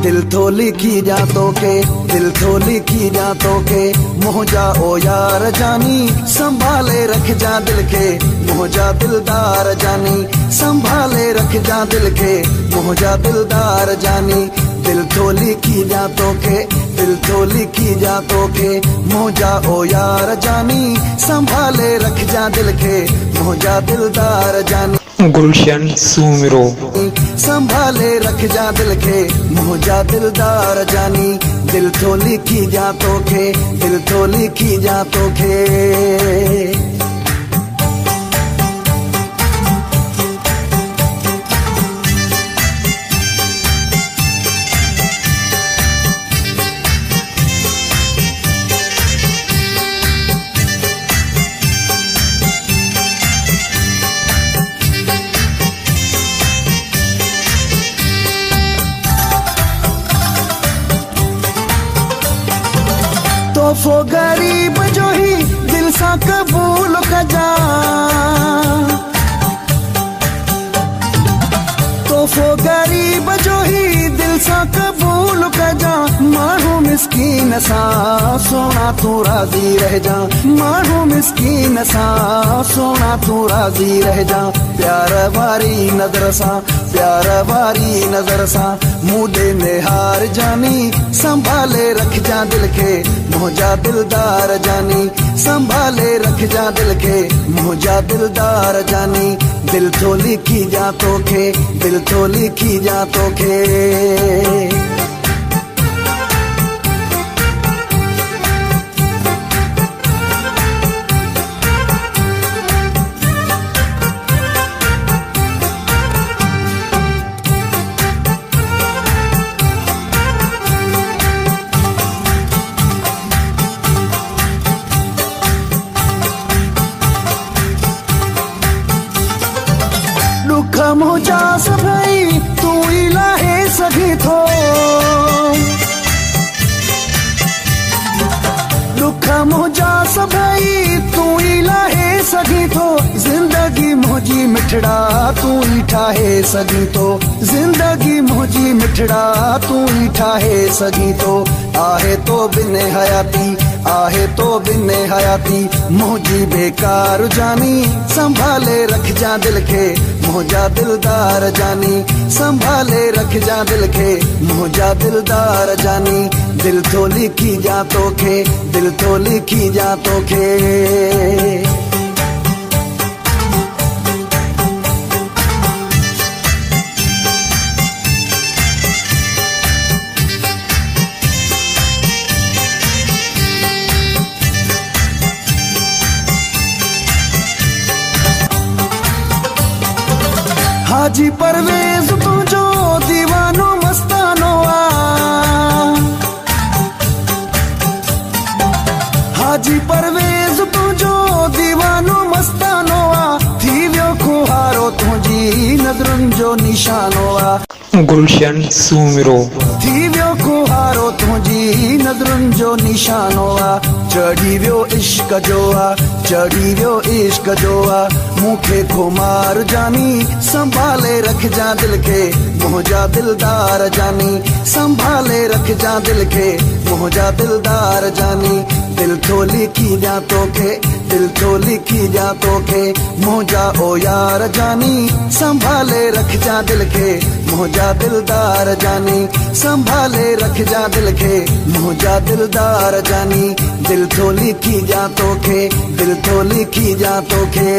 दिल तो लिखी जातों के, दिल तो लिखी जातों के, मोह जा ओ यार जानी, संभाले रख जा दिल के, मोह जा दिलदार जानी, संभाले रख जा दिल के, मोह जा दिलदार जानी। दिल तो लिखी जातों के, दिल तो लिखी जातों के, मोह जा ओ यार जानी, संभाले रख जा दिल के, मोह जा दिलदार जानी। गुलशन सुमिरो संभाले रख जा दिल के, मोह जा दिलदार जानी। दिल तो लिखी जातों के, दिल तो लिखी जातों के। तोहफो गरीब जो ही दिल सा कबूल कजा, तोहफो गरीब जो ही दिल सा कबूल कजा। माण्हू मिस्कीन सा सोना तू राजी रह जा, माण्हू मिस्कीन सा सोना तू राजी रह जा। प्यार वारी नजर सा, प्यार वारी नजर सा, मुँह दे निहार जानी, संभाले रख जा दिल के, मोह जा दिलदार जानी, संभाले रख जा दिल के, मोह जा दिलदार जानी। दिल तो लिखी जातों के, दिल तो लिखी जातों के। दुख मुझा सभई तू इलाहे सघी थो, दुख मुझा सभई तू इलाहे सघी थो। जिंदगी मुझी मिठड़ा तू ही ठाहे सघी थो, जिंदगी मुझी मिठड़ा तू ही ठाहे सघी थो। आहे तो बिन हयाती, आहे तो बिन हयाती, मुझी बेकार जानी, संभाले रख जा दिल के, मोह जा दिलदार जानी, संभाले रख जा दिल के, मोह जा दिलदार जानी। दिल तो लिखी जातों के, दिल तो लिखी जातों के। हाजी परवेज तुझो दीवानो मस्तानो आ, हाजी परवेज तुझो दीवानो मस्तानो आ। थी वियो खुहारो तुझी नजरुन जो निशानो आ। गुलशन सुमिरो थी वियो खुहारो तुझी नजरुन जो निशानो आ। चढ़ी वियो इश्क जो आ, चढ़ी वियो इश्क जो आ। मुखे खुमार जानी, संभाले रख जा दिल के, मोह जा दिलदार जानी, संभाले रख जा दिल के, मोह जा दिलदार जानी। दिल तो लिखी जातों के, दिल तो लिखी जातों के, मोह जा ओ यार जानी, संभाले रख जा दिल के, मोह जा दिलदार जानी, संभाले रख जा दिल के, मोह जा दिलदार जानी। दिल तो लिखी जातों के, दिल तो लिखी जातों के।